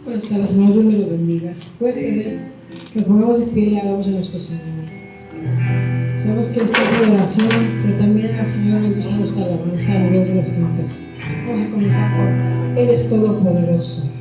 Buenas tardes, Señor, Dios me lo bendiga. Voy a pedir que pongamos de pie y hagamos a nuestro Señor. Sabemos que es tiempo de oración, pero también al Señor le gusta nuestra alabanza a Dios de los cantos. Vamos a comenzar por Eres Todopoderoso.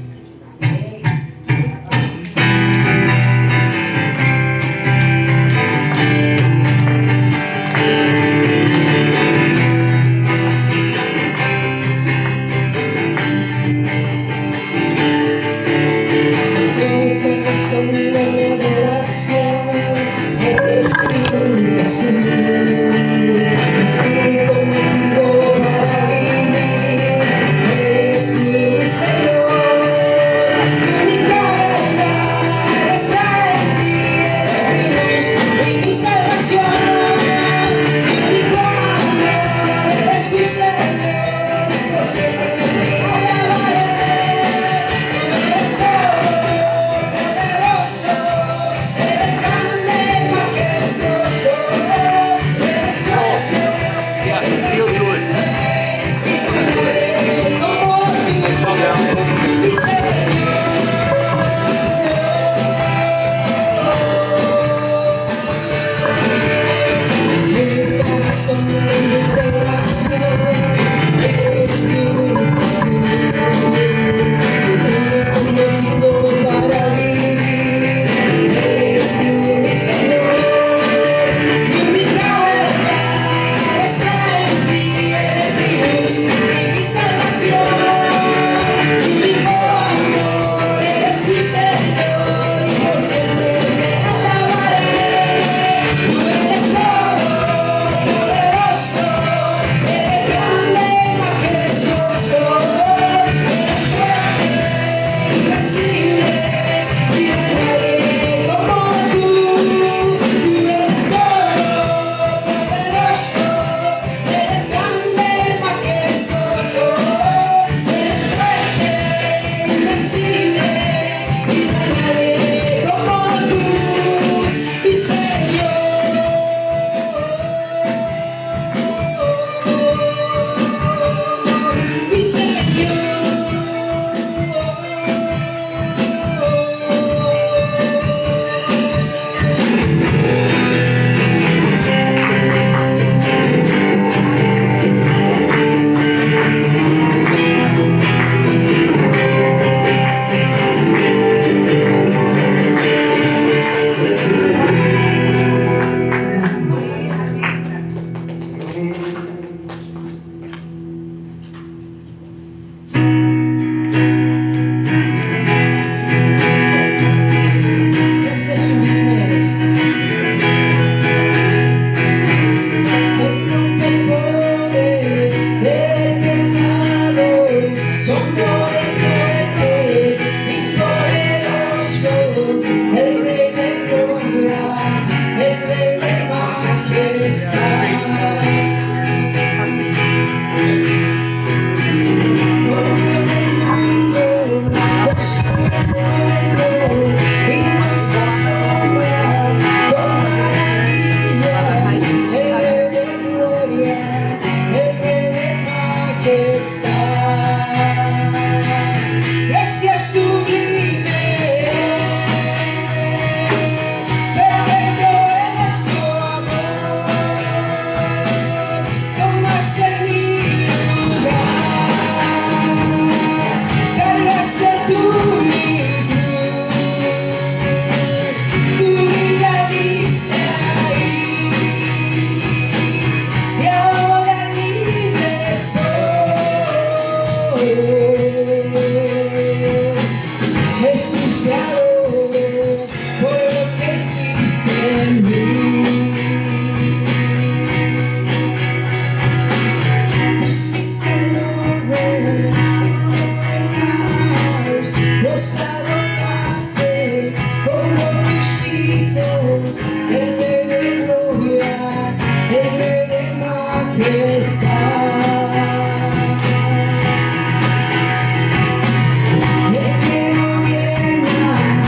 Te quiero bien.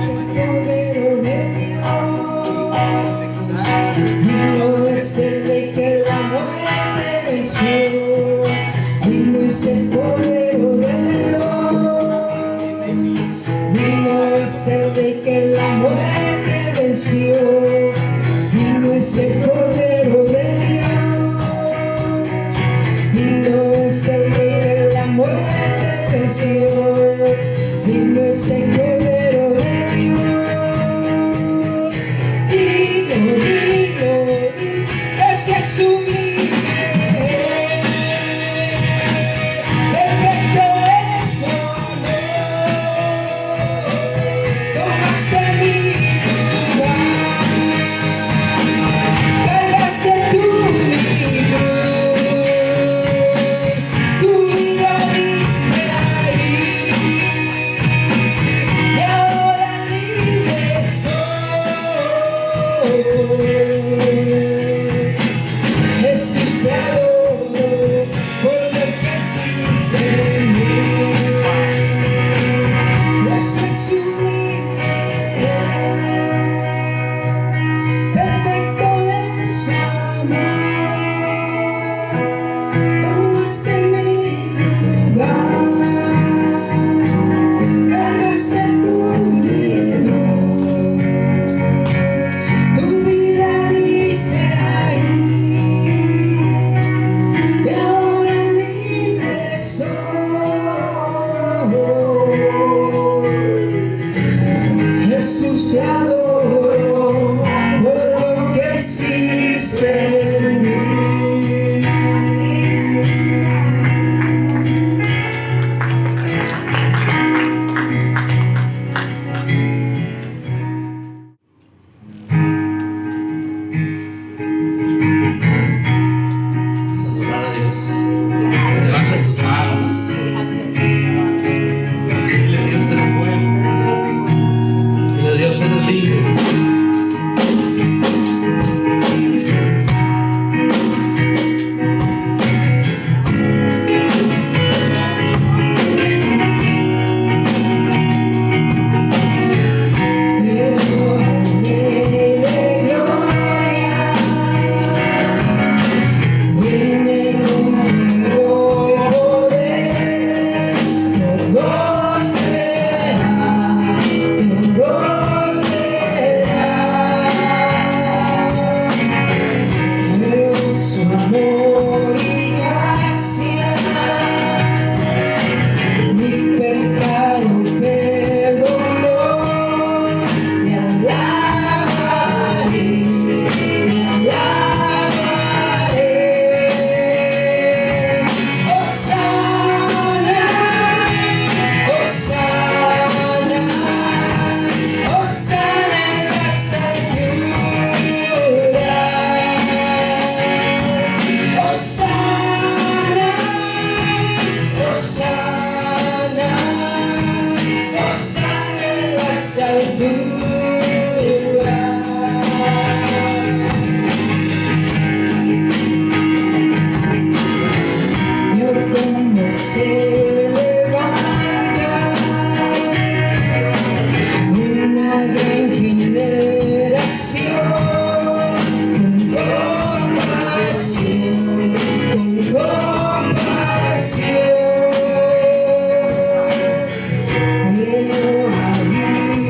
es el Cordero de Dios, digno es el Rey que la muerte venció, digno es el Cordero de Dios, digno es el Rey que la muerte venció, digno es el Cordero de Dios, digno es el Rey que la muerte venció, digno es el Cordero de Dios, digno, digno, ese es sublime, perfecto es su amor, tomaste mi lugar, cargaste tu vida diste ahí, y ahora libre soy. Jesús, te adoro por lo que hiciste en mí. Yo soy sublime, perfecto es su amor, tomaste mi lugar, cargaste tu vida diste ahí, y ahora libre soy. Jesús, te adoro por lo que hiciste en mí. Vamos a adorar a Dios. Levanta sus manos. Dile: Dios eres bueno. Dile: Dios eres libre.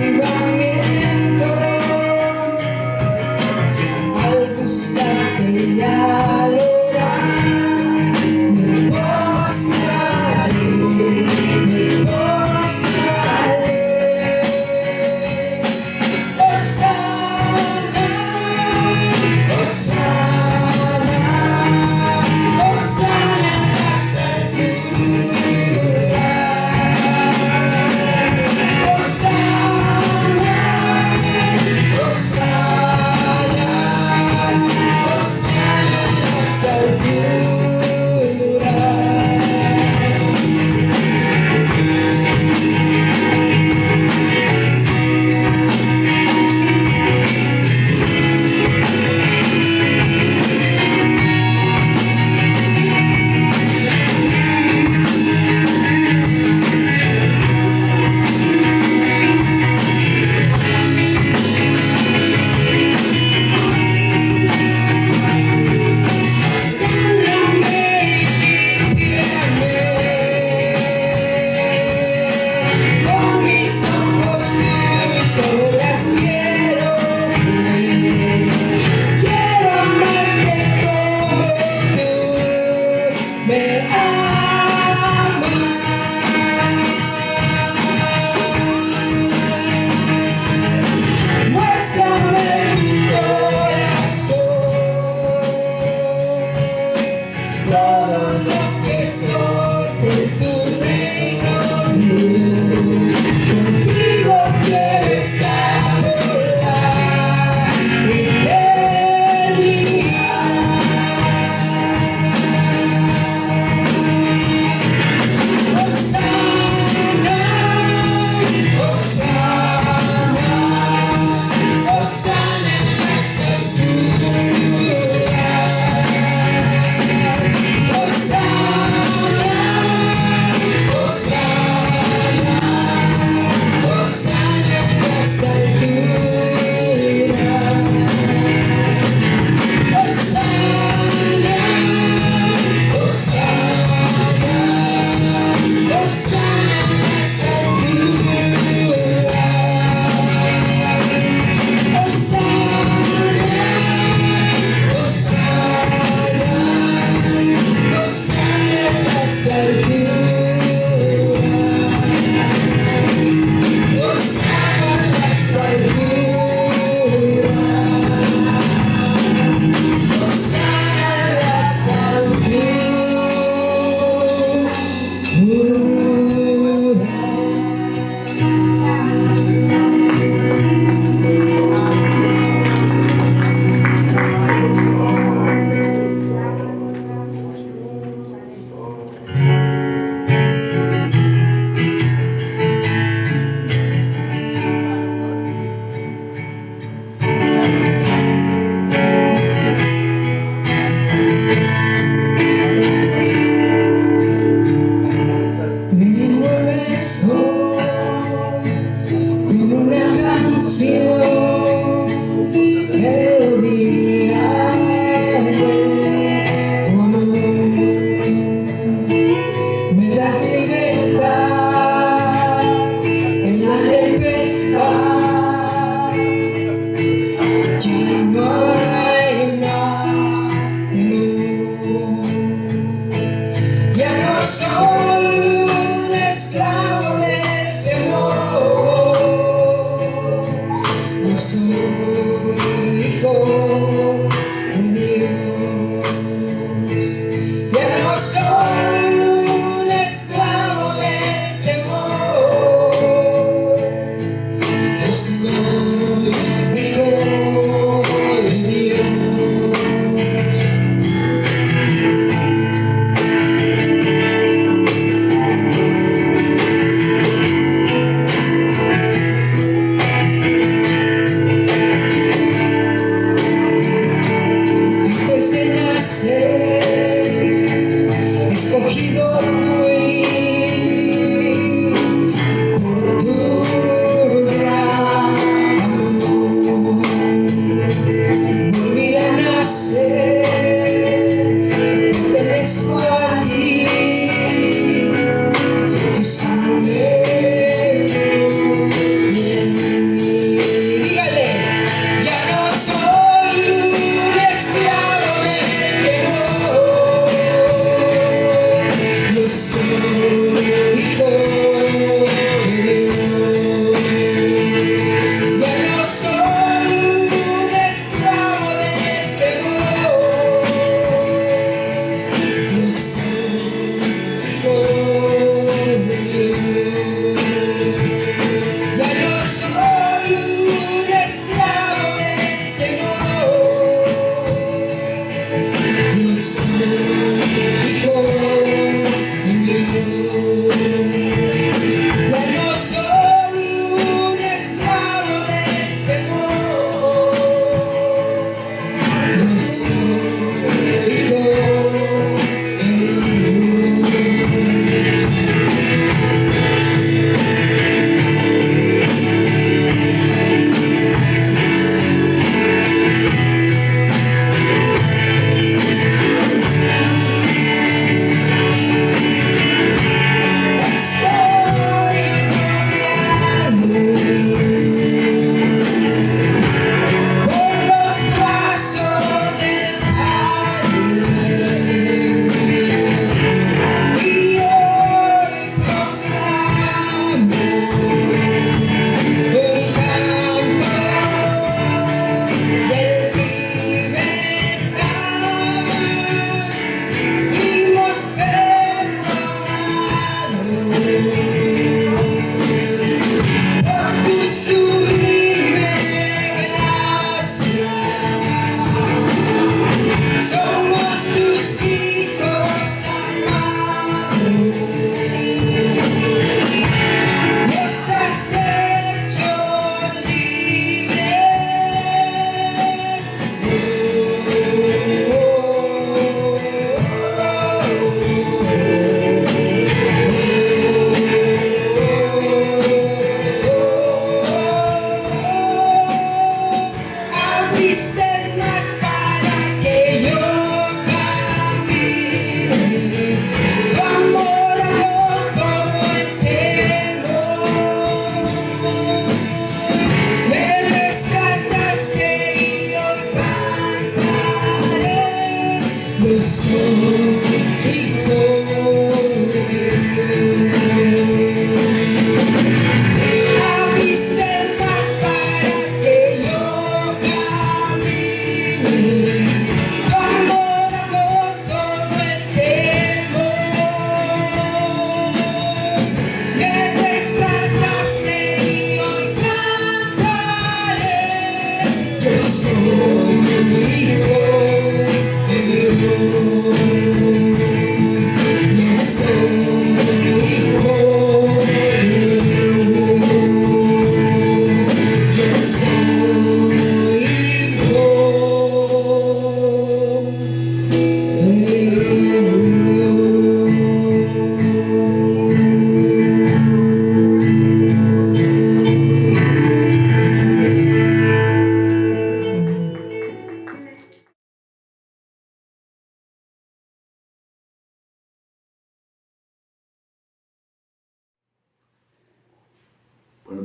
Avívame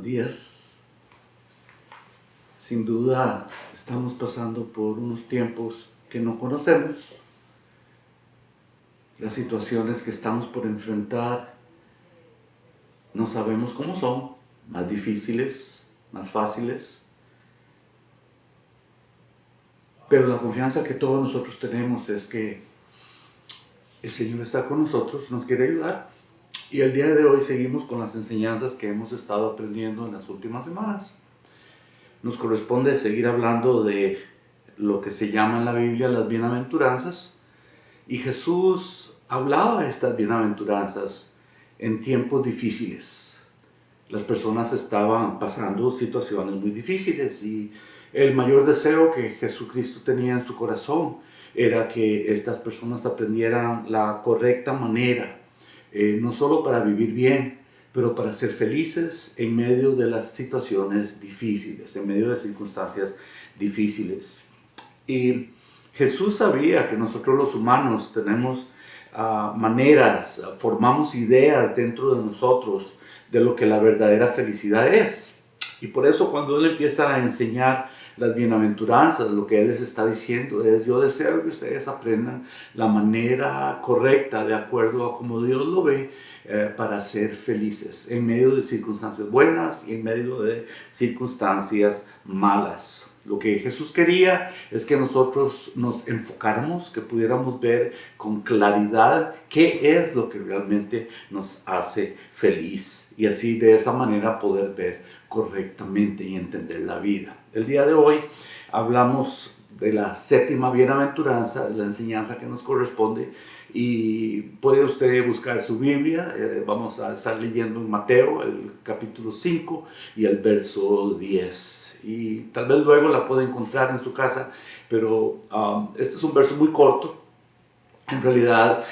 días. Sin duda estamos pasando por unos tiempos que no conocemos. Las situaciones que estamos por enfrentar no sabemos cómo son, más difíciles, más fáciles. Pero la confianza que todos nosotros tenemos es que el Señor está con nosotros, nos quiere ayudar. Y el día de hoy seguimos con las enseñanzas que hemos estado aprendiendo en las últimas semanas. Nos corresponde seguir hablando de lo que se llama en la Biblia las bienaventuranzas. Y Jesús hablaba de estas bienaventuranzas en tiempos difíciles. Las personas estaban pasando situaciones muy difíciles y el mayor deseo que Jesucristo tenía en su corazón era que estas personas aprendieran la correcta manera, no solo para vivir bien, pero para ser felices en medio de las situaciones difíciles, en medio de circunstancias difíciles. Y Jesús sabía que nosotros los humanos tenemos maneras, formamos ideas dentro de nosotros de lo que la verdadera felicidad es. Y por eso cuando Él empieza a enseñar las bienaventuranzas, lo que Él les está diciendo es: yo deseo que ustedes aprendan la manera correcta, de acuerdo a como Dios lo ve, para ser felices en medio de circunstancias buenas y en medio de circunstancias malas. Lo que Jesús quería es que nosotros nos enfocáramos, que pudiéramos ver con claridad qué es lo que realmente nos hace feliz, y así de esa manera poder ver correctamente y entender la vida. El día de hoy hablamos de la séptima bienaventuranza, la enseñanza que nos corresponde, y puede usted buscar su Biblia. Vamos a estar leyendo en Mateo el capítulo 5 y el verso 10. Y tal vez luego la pueda encontrar en su casa, pero este es un verso muy corto. En realidad,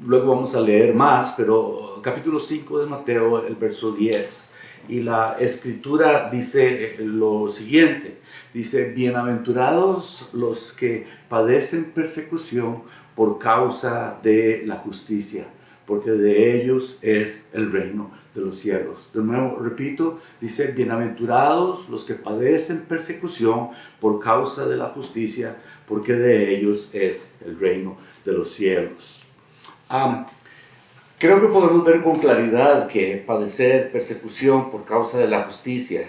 luego vamos a leer más, pero capítulo 5 de Mateo, el verso 10. Y la escritura dice lo siguiente. Dice: bienaventurados los que padecen persecución por causa de la justicia, porque de ellos es el reino de los cielos. De nuevo, repito, dice: bienaventurados los que padecen persecución por causa de la justicia, porque de ellos es el reino de los cielos. Creo que podemos ver con claridad que padecer persecución por causa de la justicia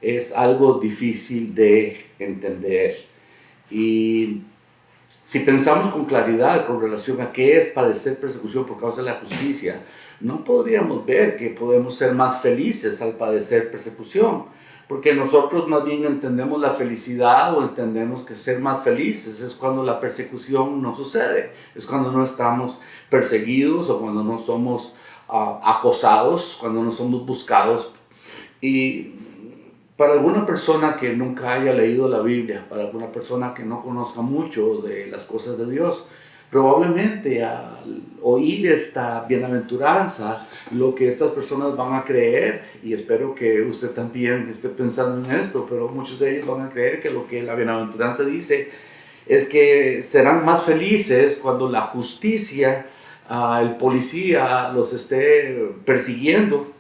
es algo difícil de entender. Y si pensamos con claridad con relación a qué es padecer persecución por causa de la justicia, no podríamos ver que podemos ser más felices al padecer persecución, porque nosotros más bien entendemos la felicidad, o entendemos que ser más felices es cuando la persecución no sucede, es cuando no estamos perseguidos, o cuando no somos acosados, cuando no somos buscados. Y para alguna persona que nunca haya leído la Biblia, para alguna persona que no conozca mucho de las cosas de Dios, probablemente al oír esta bienaventuranza, lo que estas personas van a creer, y espero que usted también esté pensando en esto, pero muchos de ellos van a creer que lo que la bienaventuranza dice es que serán más felices cuando la justicia, el policía los esté persiguiendo,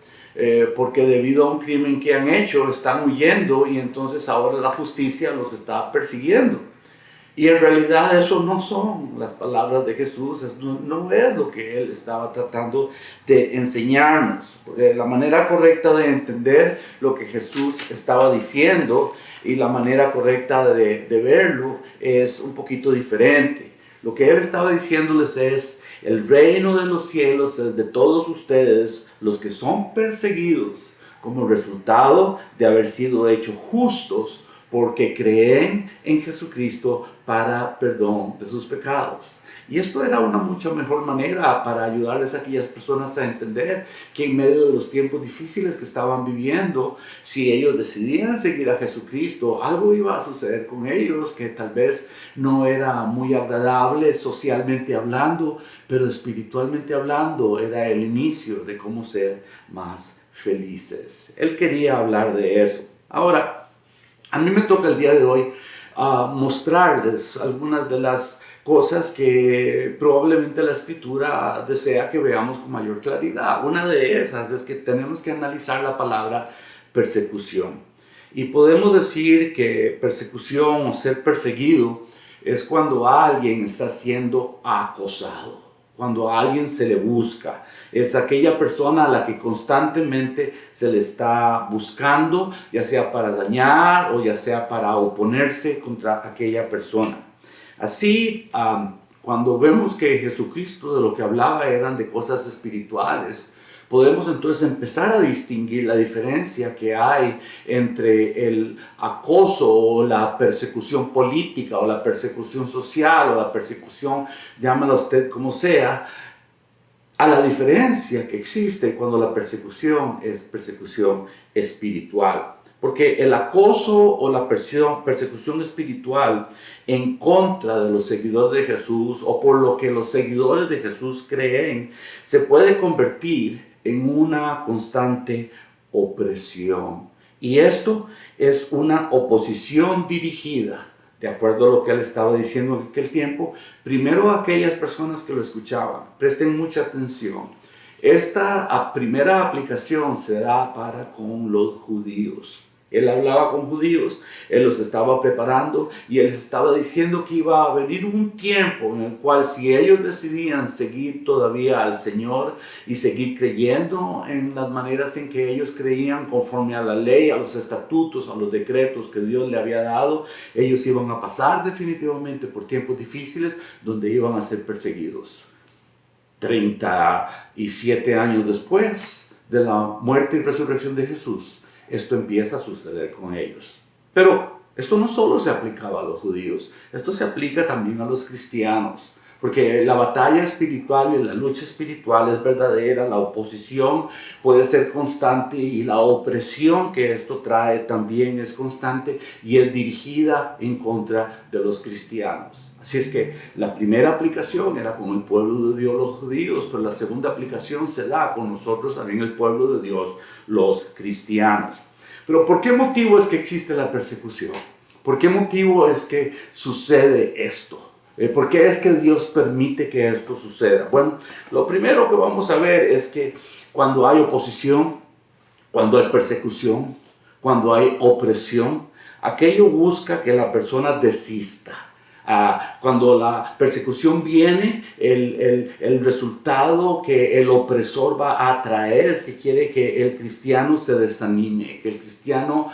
porque debido a un crimen que han hecho están huyendo, y entonces ahora la justicia los está persiguiendo. Y en realidad eso no son las palabras de Jesús, no es lo que Él estaba tratando de enseñarnos. La manera correcta de entender lo que Jesús estaba diciendo y la manera correcta de verlo es un poquito diferente. Lo que Él estaba diciéndoles es: el reino de los cielos es de todos ustedes, los que son perseguidos como resultado de haber sido hechos justos porque creen en Jesucristo para perdón de sus pecados. Y esto era una mucho mejor manera para ayudarles a aquellas personas a entender que en medio de los tiempos difíciles que estaban viviendo, si ellos decidían seguir a Jesucristo, algo iba a suceder con ellos que tal vez no era muy agradable socialmente hablando, pero espiritualmente hablando era el inicio de cómo ser más felices. Él quería hablar de eso. Ahora, a mí me toca el día de hoy mostrarles algunas de las cosas que probablemente la Escritura desea que veamos con mayor claridad. Una de esas es que tenemos que analizar la palabra persecución. Y podemos decir que persecución o ser perseguido es cuando alguien está siendo acosado, cuando a alguien se le busca. Es aquella persona a la que constantemente se le está buscando, ya sea para dañar o ya sea para oponerse contra aquella persona. Así, cuando vemos que Jesucristo de lo que hablaba eran de cosas espirituales, podemos entonces empezar a distinguir la diferencia que hay entre el acoso o la persecución política o la persecución social o la persecución, llámalo usted como sea, a la diferencia que existe cuando la persecución es persecución espiritual. Porque el acoso o la persecución espiritual en contra de los seguidores de Jesús o por lo que los seguidores de Jesús creen se puede convertir en una constante opresión. Y esto es una oposición dirigida, de acuerdo a lo que él estaba diciendo en aquel tiempo, primero a aquellas personas que lo escuchaban. Presten mucha atención. Esta primera aplicación se da para con los judíos. Él hablaba con judíos, él los estaba preparando y él les estaba diciendo que iba a venir un tiempo en el cual si ellos decidían seguir todavía al Señor y seguir creyendo en las maneras en que ellos creían conforme a la ley, a los estatutos, a los decretos que Dios le había dado, ellos iban a pasar definitivamente por tiempos difíciles donde iban a ser perseguidos. 37 años después de la muerte y resurrección de Jesús, esto empieza a suceder con ellos. Pero esto no solo se aplicaba a los judíos, esto se aplica también a los cristianos, porque la batalla espiritual y la lucha espiritual es verdadera, la oposición puede ser constante y la opresión que esto trae también es constante y es dirigida en contra de los cristianos. Así es que la primera aplicación era con el pueblo de Dios, los judíos, pero la segunda aplicación se da con nosotros también, el pueblo de Dios, los cristianos. Pero ¿por qué motivo es que existe la persecución? ¿Por qué motivo es que sucede esto? ¿Por qué es que Dios permite que esto suceda? Bueno, lo primero que vamos a ver es que cuando hay oposición, cuando hay persecución, cuando hay opresión, aquello busca que la persona desista. Cuando la persecución viene, el resultado que el opresor va a traer es que quiere que el cristiano se desanime, que el cristiano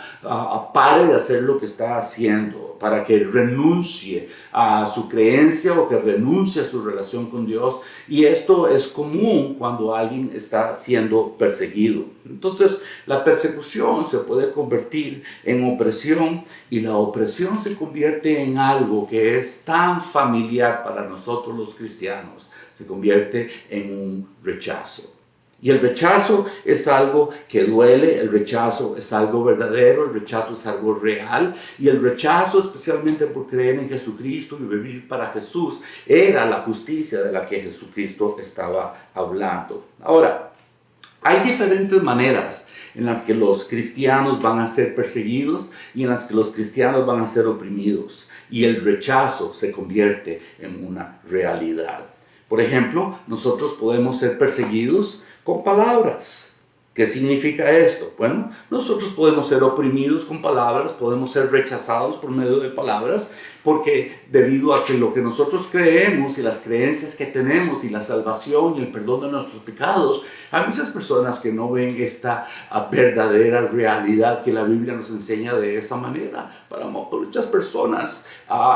pare de hacer lo que está haciendo, para que renuncie a su creencia o que renuncie a su relación con Dios. Y esto es común cuando alguien está siendo perseguido. Entonces, la persecución se puede convertir en opresión y la opresión se convierte en algo que es tan familiar para nosotros los cristianos. Se convierte en un rechazo. Y el rechazo es algo que duele, el rechazo es algo verdadero, el rechazo es algo real. Y el rechazo, especialmente por creer en Jesucristo y vivir para Jesús, era la justicia de la que Jesucristo estaba hablando. Ahora, hay diferentes maneras en las que los cristianos van a ser perseguidos y en las que los cristianos van a ser oprimidos. Y el rechazo se convierte en una realidad. Por ejemplo, nosotros podemos ser perseguidos con palabras. ¿Qué significa esto? Bueno, nosotros podemos ser oprimidos con palabras, podemos ser rechazados por medio de palabras, porque debido a que lo que nosotros creemos y las creencias que tenemos y la salvación y el perdón de nuestros pecados, hay muchas personas que no ven esta verdadera realidad que la Biblia nos enseña de esa manera. Para muchas personas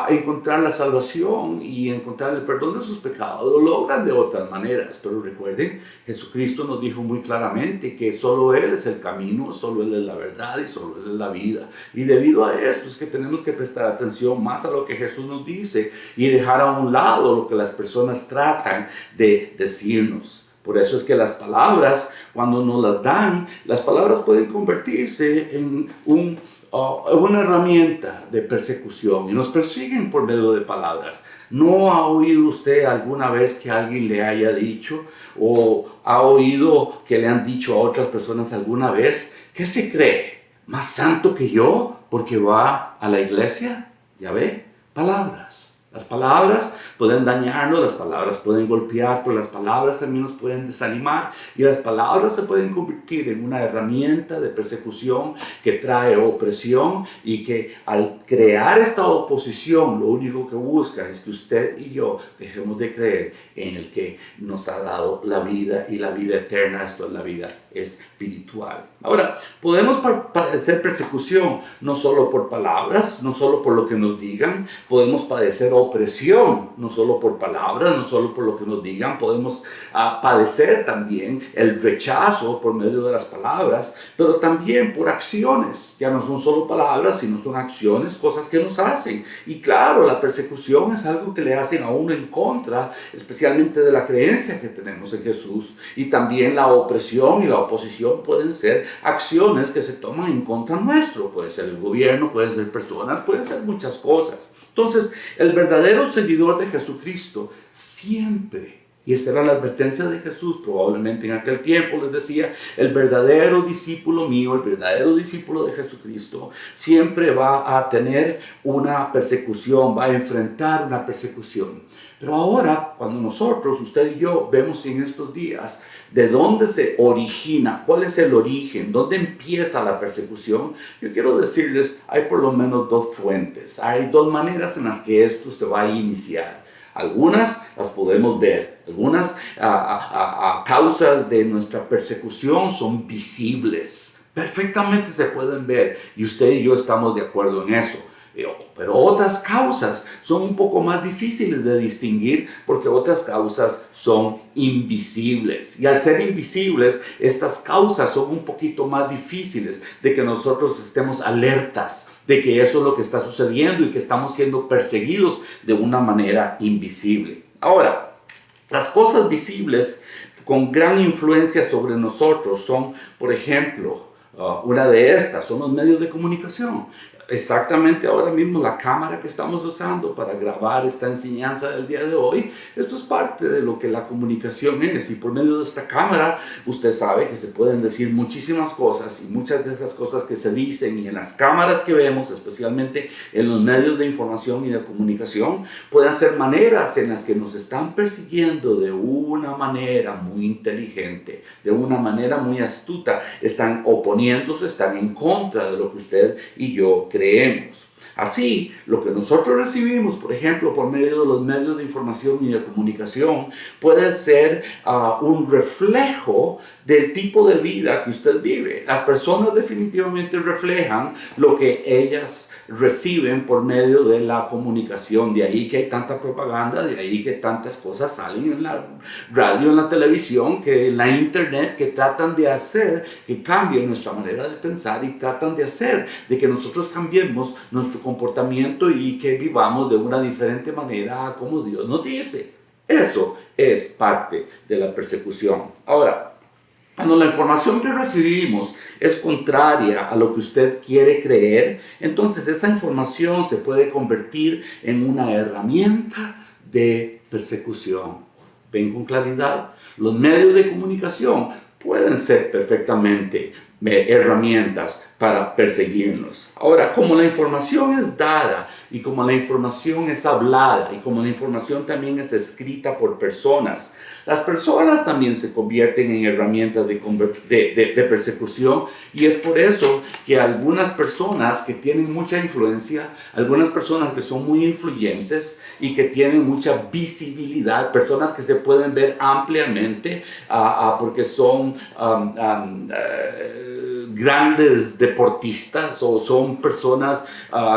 encontrar la salvación y encontrar el perdón de sus pecados lo logran de otras maneras, pero recuerden, Jesucristo nos dijo muy claramente que solo Él es el camino, solo Él es la verdad y solo Él es la vida. Y debido a esto es que tenemos que prestar atención más a lo que Jesús nos dice y dejar a un lado lo que las personas tratan de decirnos. Por eso es que las palabras, cuando nos las dan, las palabras pueden convertirse en una herramienta de persecución y nos persiguen por medio de palabras. ¿No ha oído usted alguna vez que alguien le haya dicho o ha oído que le han dicho a otras personas alguna vez, ¿qué se cree? ¿Más santo que yo porque va a la iglesia? ¿Ya ve? Palabras. Las palabras pueden dañarnos, las palabras pueden golpear, pero las palabras también nos pueden desanimar y las palabras se pueden convertir en una herramienta de persecución que trae opresión y que al crear esta oposición lo único que busca es que usted y yo dejemos de creer en el que nos ha dado la vida y la vida eterna, esto es la vida espiritual. Ahora, podemos padecer persecución no solo por palabras, no solo por lo que nos digan, podemos padecer opresión, no solo por palabras, no solo por lo que nos digan, podemos padecer también el rechazo por medio de las palabras, pero también por acciones, ya no son solo palabras, sino son acciones, cosas que nos hacen. Y claro, la persecución es algo que le hacen a uno en contra, especialmente de la creencia que tenemos en Jesús, y también la opresión y la oposición pueden ser acciones que se toman en contra nuestro, puede ser el gobierno, pueden ser personas, pueden ser muchas cosas. Entonces, el verdadero seguidor de Jesucristo siempre, y esa era la advertencia de Jesús, probablemente en aquel tiempo les decía, el verdadero discípulo mío, el verdadero discípulo de Jesucristo, siempre va a tener una persecución, va a enfrentar una persecución. Pero ahora, cuando nosotros, usted y yo, vemos en estos días de dónde se origina, cuál es el origen, dónde empieza la persecución, yo quiero decirles, hay por lo menos dos fuentes, hay dos maneras en las que esto se va a iniciar. Algunas las podemos ver, algunas causas de nuestra persecución son visibles, perfectamente se pueden ver y usted y yo estamos de acuerdo en eso. Pero otras causas son un poco más difíciles de distinguir porque otras causas son invisibles. Y al ser invisibles, estas causas son un poquito más difíciles de que nosotros estemos alertas de que eso es lo que está sucediendo y que estamos siendo perseguidos de una manera invisible. Ahora, las cosas visibles con gran influencia sobre nosotros son, por ejemplo, una de estas son los medios de comunicación. Exactamente ahora mismo la cámara que estamos usando para grabar esta enseñanza del día de hoy, esto es parte de lo que la comunicación es y por medio de esta cámara usted sabe que se pueden decir muchísimas cosas y muchas de esas cosas que se dicen y en las cámaras que vemos, especialmente en los medios de información y de comunicación, pueden ser maneras en las que nos están persiguiendo de una manera muy inteligente, de una manera muy astuta, están oponiéndose, están en contra de lo que usted y yo creemos. Así, lo que nosotros recibimos, por ejemplo, por medio de los medios de información y de comunicación, puede ser un reflejo del tipo de vida que usted vive. Las personas definitivamente reflejan lo que ellas reciben por medio de la comunicación. De ahí que hay tanta propaganda, de ahí que tantas cosas salen en la radio, en la televisión, que en la internet, que tratan de hacer que cambie nuestra manera de pensar y tratan de hacer de que nosotros cambiemos nuestro comportamiento y que vivamos de una diferente manera como Dios nos dice. Eso es parte de la persecución. Ahora, cuando la información que recibimos es contraria a lo que usted quiere creer, entonces esa información se puede convertir en una herramienta de persecución. ¿Ven con claridad? Los medios de comunicación pueden ser perfectamente herramientas para perseguirnos. Ahora, como la información es dada y como la información es hablada y como la información también es escrita por personas, las personas también se convierten en herramientas de persecución y es por eso que algunas personas que tienen mucha influencia, algunas personas que son muy influyentes y que tienen mucha visibilidad, personas que se pueden ver ampliamente porque son grandes deportistas o son personas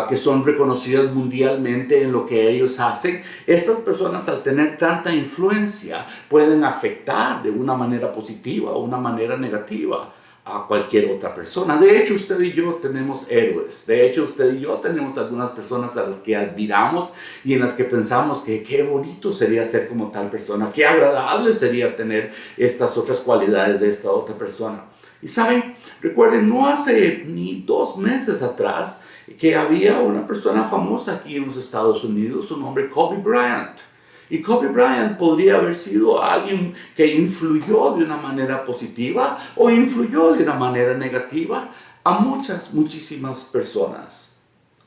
que son reconocidas mundialmente en lo que ellos hacen. Estas personas al tener tanta influencia pueden afectar de una manera positiva o una manera negativa a cualquier otra persona. De hecho, usted y yo tenemos héroes. De hecho, usted y yo tenemos algunas personas a las que admiramos y en las que pensamos que qué bonito sería ser como tal persona, qué agradable sería tener estas otras cualidades de esta otra persona. Y saben, recuerden, no hace ni 2 meses atrás que había una persona famosa aquí en los Estados Unidos, su nombre Kobe Bryant. Y Kobe Bryant podría haber sido alguien que influyó de una manera positiva o influyó de una manera negativa a muchísimas personas.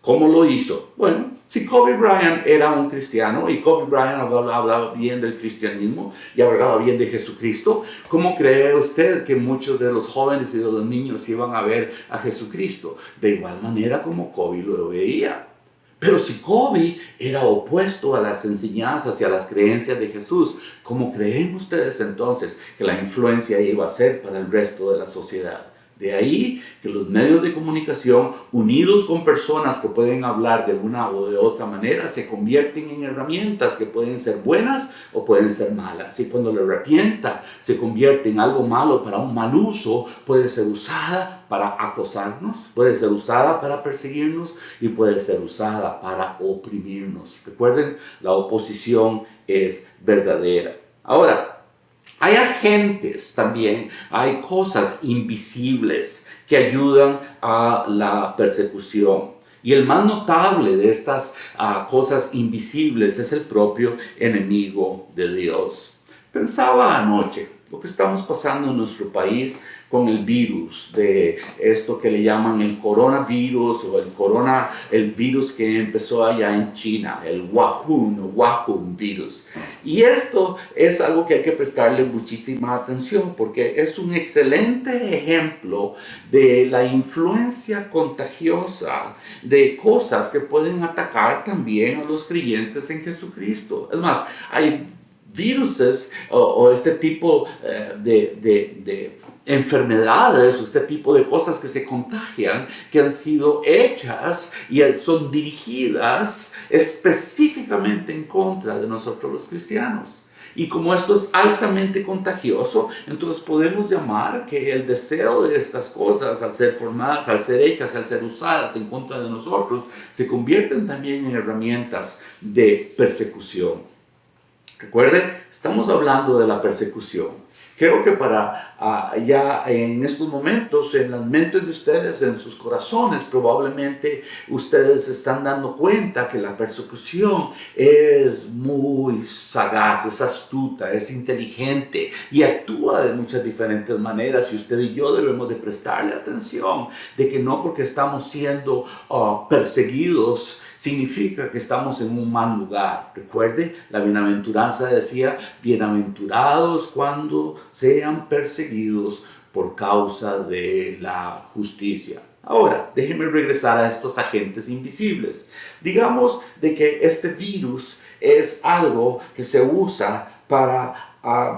¿Cómo lo hizo? Bueno, si Kobe Bryant era un cristiano y Kobe Bryant hablaba bien del cristianismo y hablaba bien de Jesucristo, ¿cómo cree usted que muchos de los jóvenes y de los niños iban a ver a Jesucristo? De igual manera como Kobe lo veía. Pero si Kobe era opuesto a las enseñanzas y a las creencias de Jesús, ¿cómo creen ustedes entonces que la influencia iba a ser para el resto de la sociedad? De ahí que los medios de comunicación, unidos con personas que pueden hablar de una o de otra manera, se convierten en herramientas que pueden ser buenas o pueden ser malas. Y cuando la herramienta se convierte en algo malo para un mal uso, puede ser usada para acosarnos, puede ser usada para perseguirnos y puede ser usada para oprimirnos. Recuerden, la oposición es verdadera. Ahora, hay agentes también, hay cosas invisibles que ayudan a la persecución. Y el más notable de estas cosas invisibles es el propio enemigo de Dios. Pensaba anoche lo que estamos pasando en nuestro país con el virus, de esto que le llaman el coronavirus o el virus que empezó allá en China, el Wuhan virus. Y esto es algo que hay que prestarle muchísima atención porque es un excelente ejemplo de la influencia contagiosa de cosas que pueden atacar también a los creyentes en Jesucristo. Es más, hay viruses o este tipo de enfermedades, este tipo de cosas que se contagian, que han sido hechas y son dirigidas específicamente en contra de nosotros los cristianos. Y como esto es altamente contagioso, entonces podemos llamar que el deseo de estas cosas, al ser formadas, al ser hechas, al ser usadas en contra de nosotros, se convierten también en herramientas de persecución. Recuerden, estamos hablando de la persecución. Creo que para ya en estos momentos, en las mentes de ustedes, en sus corazones, probablemente ustedes se están dando cuenta que la persecución es muy sagaz, es astuta, es inteligente y actúa de muchas diferentes maneras. Y usted y yo debemos de prestarle atención de que no porque estamos siendo perseguidos significa que estamos en un mal lugar. Recuerde, la bienaventuranza decía, bienaventurados cuando sean perseguidos por causa de la justicia. Ahora, déjenme regresar a estos agentes invisibles. Digamos de que este virus es algo que se usa para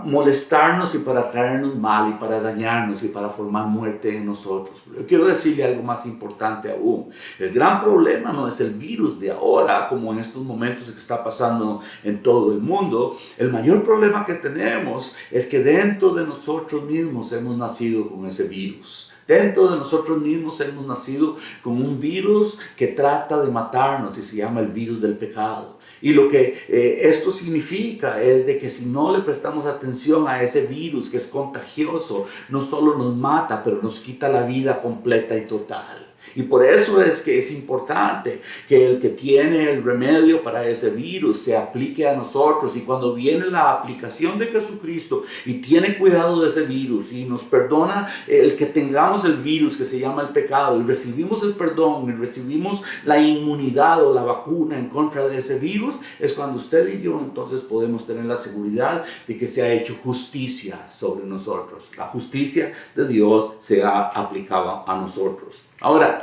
molestarnos y para traernos mal y para dañarnos y para formar muerte en nosotros. Pero yo quiero decirle algo más importante aún. El gran problema no es el virus de ahora, como en estos momentos que está pasando en todo el mundo. El mayor problema que tenemos es que dentro de nosotros mismos hemos nacido con ese virus. Dentro de nosotros mismos hemos nacido con un virus que trata de matarnos y se llama el virus del pecado. Y lo que esto significa es de que si no le prestamos atención a ese virus que es contagioso, no solo nos mata, pero nos quita la vida completa y total. Y por eso es que es importante que el que tiene el remedio para ese virus se aplique a nosotros. Y cuando viene la aplicación de Jesucristo y tiene cuidado de ese virus y nos perdona el que tengamos el virus que se llama el pecado y recibimos el perdón y recibimos la inmunidad o la vacuna en contra de ese virus, es cuando usted y yo entonces podemos tener la seguridad de que se ha hecho justicia sobre nosotros. La justicia de Dios se ha aplicado a nosotros. Ahora,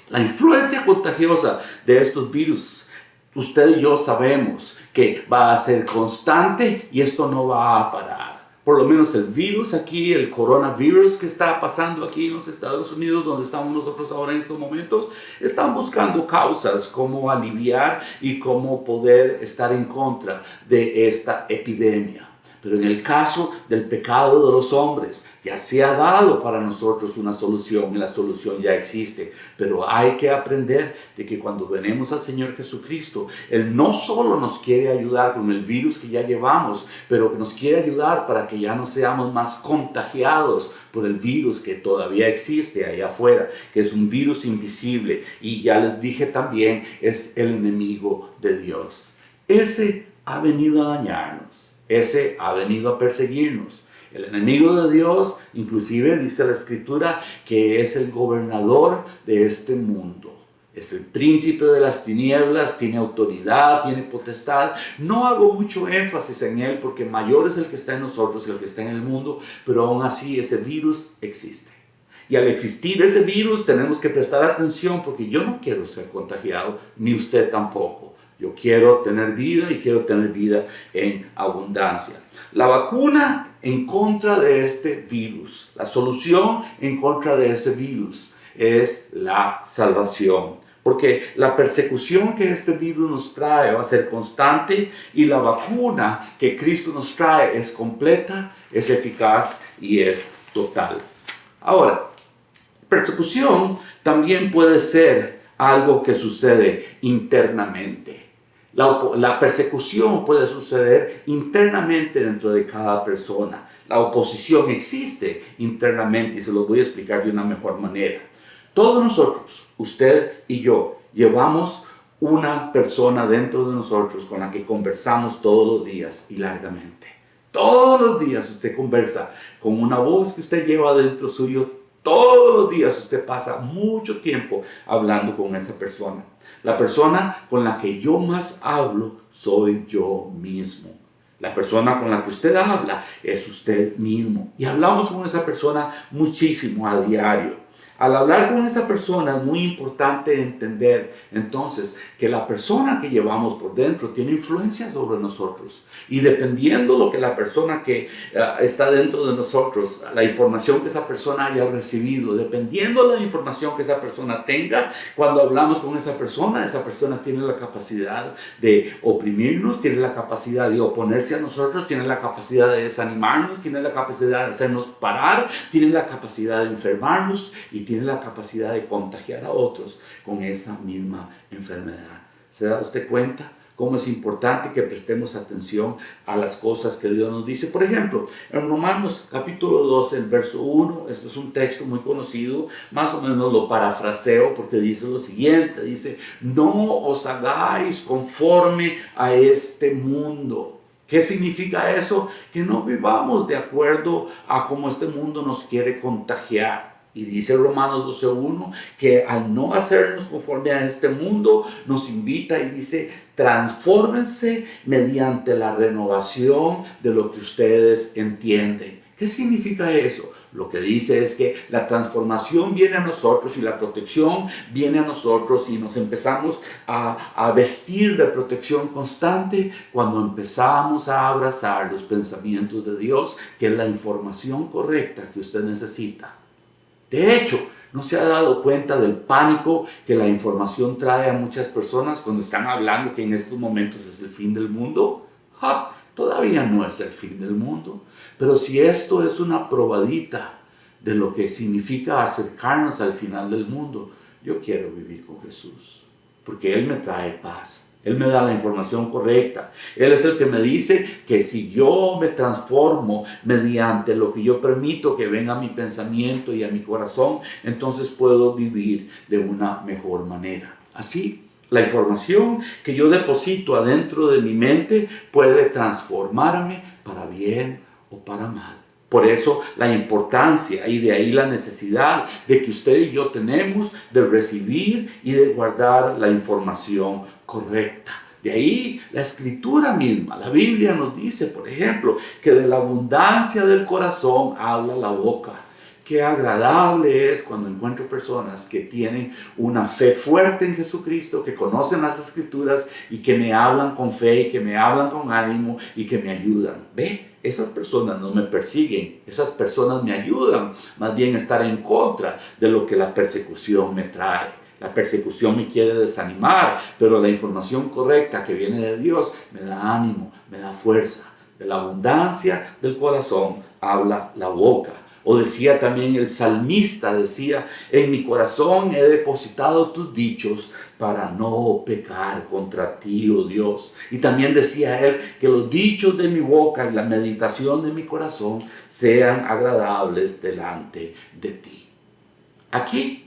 la influencia contagiosa de estos virus, usted y yo sabemos que va a ser constante y esto no va a parar. Por lo menos el virus aquí, el coronavirus que está pasando aquí en los Estados Unidos, donde estamos nosotros ahora en estos momentos, están buscando causas como aliviar y cómo poder estar en contra de esta epidemia. Pero en el caso del pecado de los hombres, ya se ha dado para nosotros una solución y la solución ya existe. Pero hay que aprender de que cuando venimos al Señor Jesucristo, Él no solo nos quiere ayudar con el virus que ya llevamos, pero que nos quiere ayudar para que ya no seamos más contagiados por el virus que todavía existe allá afuera, que es un virus invisible. Y ya les dije también, es el enemigo de Dios. Ese ha venido a dañarnos. Ese ha venido a perseguirnos. El enemigo de Dios, inclusive dice la Escritura, que es el gobernador de este mundo. Es el príncipe de las tinieblas, tiene autoridad, tiene potestad. No hago mucho énfasis en él porque mayor es el que está en nosotros que el que está en el mundo, pero aún así ese virus existe. Y al existir ese virus tenemos que prestar atención porque yo no quiero ser contagiado, ni usted tampoco. Yo quiero tener vida y quiero tener vida en abundancia. La vacuna en contra de este virus, la solución en contra de ese virus es la salvación. Porque la persecución que este virus nos trae va a ser constante y la vacuna que Cristo nos trae es completa, es eficaz y es total. Ahora, persecución también puede ser algo que sucede internamente. La persecución puede suceder internamente dentro de cada persona. La oposición existe internamente y se lo voy a explicar de una mejor manera. Todos nosotros, usted y yo, llevamos una persona dentro de nosotros con la que conversamos todos los días y largamente. Todos los días usted conversa con una voz que usted lleva dentro suyo. Todos los días usted pasa mucho tiempo hablando con esa persona. La persona con la que yo más hablo soy yo mismo. La persona con la que usted habla es usted mismo. Y hablamos con esa persona muchísimo a diario. Al hablar con esa persona es muy importante entender entonces que la persona que llevamos por dentro tiene influencia sobre nosotros. Y dependiendo lo que la persona que está dentro de nosotros, la información que esa persona haya recibido, dependiendo de la información que esa persona tenga, cuando hablamos con esa persona tiene la capacidad de oprimirnos, tiene la capacidad de oponerse a nosotros, tiene la capacidad de desanimarnos, tiene la capacidad de hacernos parar, tiene la capacidad de enfermarnos y tiene la capacidad de contagiar a otros con esa misma enfermedad. ¿Se da usted cuenta cómo es importante que prestemos atención a las cosas que Dios nos dice? Por ejemplo, en Romanos capítulo 12, el verso 1, este es un texto muy conocido, más o menos lo parafraseo porque dice lo siguiente, dice, no os hagáis conforme a este mundo. ¿Qué significa eso? Que no vivamos de acuerdo a cómo este mundo nos quiere contagiar. Y dice Romanos 12:1 que al no hacernos conforme a este mundo, nos invita y dice, transfórmense mediante la renovación de lo que ustedes entienden. ¿Qué significa eso? Lo que dice es que la transformación viene a nosotros y la protección viene a nosotros y nos empezamos a vestir de protección constante cuando empezamos a abrazar los pensamientos de Dios, que es la información correcta que usted necesita. De hecho, ¿no se ha dado cuenta del pánico que la información trae a muchas personas cuando están hablando que en estos momentos es el fin del mundo? Todavía no es el fin del mundo. Pero si esto es una probadita de lo que significa acercarnos al final del mundo, yo quiero vivir con Jesús, porque Él me trae paz. Él me da la información correcta. Él es el que me dice que si yo me transformo mediante lo que yo permito que venga a mi pensamiento y a mi corazón, entonces puedo vivir de una mejor manera. Así, la información que yo deposito adentro de mi mente puede transformarme para bien o para mal. Por eso la importancia y de ahí la necesidad de que usted y yo tenemos de recibir y de guardar la información correcta. De ahí la escritura misma, la Biblia nos dice, por ejemplo, que de la abundancia del corazón habla la boca. Qué agradable es cuando encuentro personas que tienen una fe fuerte en Jesucristo, que conocen las escrituras y que me hablan con fe y que me hablan con ánimo y que me ayudan. ¿Ve? Esas personas no me persiguen, esas personas me ayudan más bien a estar en contra de lo que la persecución me trae. La persecución me quiere desanimar, pero la información correcta que viene de Dios me da ánimo, me da fuerza. De la abundancia del corazón habla la boca. O decía también el salmista, decía, en mi corazón he depositado tus dichos para no pecar contra ti, oh Dios. Y también decía él que los dichos de mi boca y la meditación de mi corazón sean agradables delante de ti. Aquí,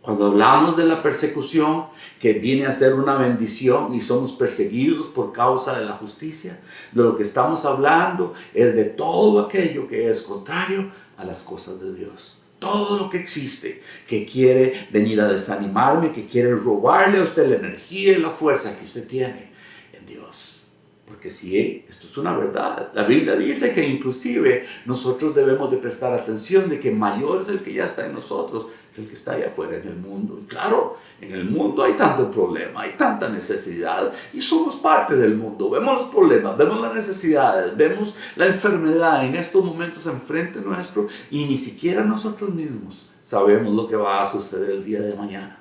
cuando hablamos de la persecución, que viene a ser una bendición y somos perseguidos por causa de la justicia, de lo que estamos hablando es de todo aquello que es contrario a las cosas de Dios. todo lo que existe, que quiere venir a desanimarme, que quiere robarle a usted la energía y la fuerza que usted tiene en Dios. Porque si esto es una verdad, la Biblia dice que inclusive nosotros debemos de prestar atención de que mayor es el que ya está en nosotros, que el que está allá afuera en el mundo. Y claro, en el mundo hay tanto problema, hay tanta necesidad y somos parte del mundo. Vemos los problemas, vemos las necesidades, vemos la enfermedad en estos momentos enfrente nuestro y ni siquiera nosotros mismos sabemos lo que va a suceder el día de mañana.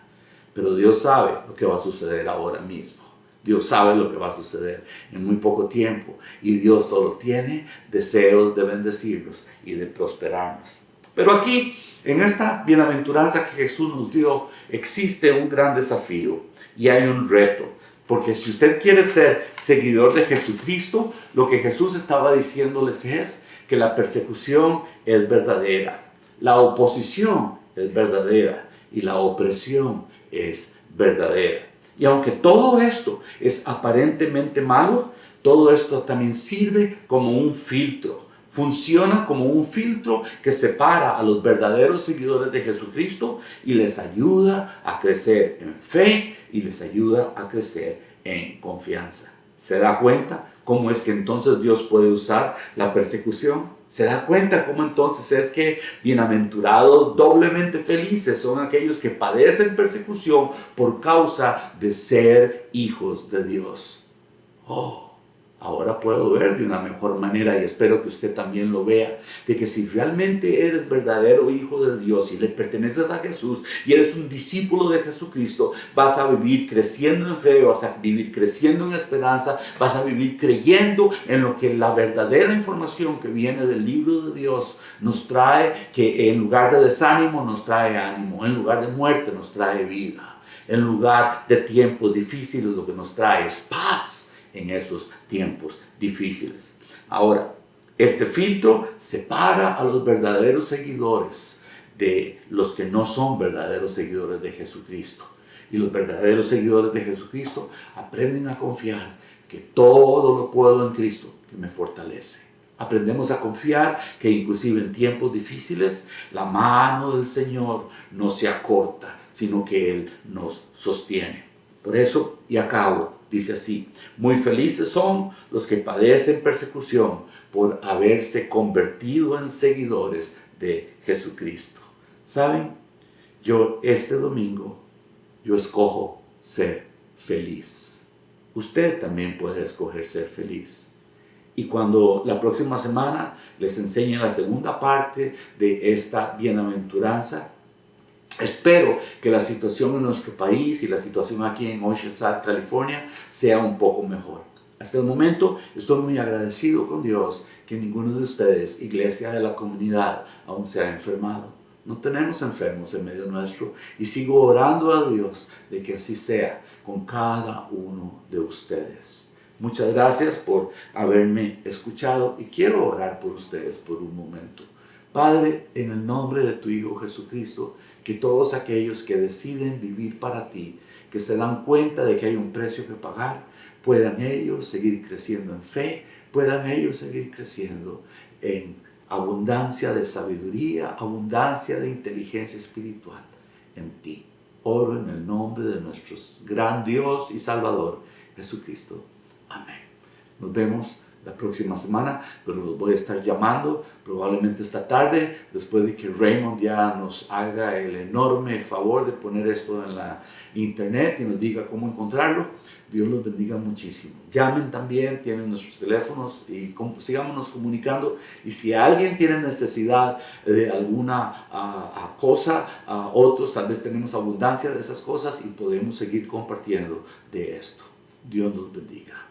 Pero Dios sabe lo que va a suceder ahora mismo. Dios sabe lo que va a suceder en muy poco tiempo y Dios solo tiene deseos de bendecirnos y de prosperarnos. Pero aquí, en esta bienaventuranza que Jesús nos dio, existe un gran desafío y hay un reto. Porque si usted quiere ser seguidor de Jesucristo, lo que Jesús estaba diciéndoles es que la persecución es verdadera, la oposición es verdadera y la opresión es verdadera. Y aunque todo esto es aparentemente malo, todo esto también sirve como un filtro. Funciona como un filtro que separa a los verdaderos seguidores de Jesucristo y les ayuda a crecer en fe y les ayuda a crecer en confianza. ¿Se da cuenta cómo es que entonces Dios puede usar la persecución? ¿Se da cuenta cómo entonces es que bienaventurados, doblemente felices son aquellos que padecen persecución por causa de ser hijos de Dios? Oh, ahora puedo ver de una mejor manera y espero que usted también lo vea, de que si realmente eres verdadero hijo de Dios y le perteneces a Jesús y eres un discípulo de Jesucristo, vas a vivir creciendo en fe, vas a vivir creciendo en esperanza, vas a vivir creyendo en lo que la verdadera información que viene del libro de Dios nos trae, que en lugar de desánimo nos trae ánimo, en lugar de muerte nos trae vida, en lugar de tiempos difíciles lo que nos trae es paz en esos tiempos difíciles. Ahora, este filtro separa a los verdaderos seguidores de los que no son verdaderos seguidores de Jesucristo. Y los verdaderos seguidores de Jesucristo aprenden a confiar que todo lo puedo en Cristo que me fortalece. Aprendemos a confiar que inclusive en tiempos difíciles la mano del Señor no se acorta, sino que Él nos sostiene. Por eso, y acabo, dice así: muy felices son los que padecen persecución por haberse convertido en seguidores de Jesucristo. ¿Saben? Este domingo, yo escojo ser feliz. Usted también puede escoger ser feliz. Y cuando la próxima semana les enseñe la segunda parte de esta bienaventuranza, espero que la situación en nuestro país y la situación aquí en Oceanside, California, sea un poco mejor. Hasta el momento estoy muy agradecido con Dios que ninguno de ustedes, iglesia de la comunidad, aún se ha enfermado. No tenemos enfermos en medio nuestro y sigo orando a Dios de que así sea con cada uno de ustedes. Muchas gracias por haberme escuchado y quiero orar por ustedes por un momento. Padre, en el nombre de tu Hijo Jesucristo, que todos aquellos que deciden vivir para ti, que se dan cuenta de que hay un precio que pagar, puedan ellos seguir creciendo en fe, puedan ellos seguir creciendo en abundancia de sabiduría, abundancia de inteligencia espiritual en ti. Oro en el nombre de nuestro gran Dios y Salvador, Jesucristo. Amén. Nos vemos la próxima semana, pero los voy a estar llamando probablemente esta tarde, después de que Raymond ya nos haga el enorme favor de poner esto en la internet y nos diga cómo encontrarlo. Dios los bendiga muchísimo. Llamen también, tienen nuestros teléfonos y sigámonos comunicando. Y si alguien tiene necesidad de alguna cosa, otros tal vez tenemos abundancia de esas cosas y podemos seguir compartiendo de esto. Dios nos bendiga.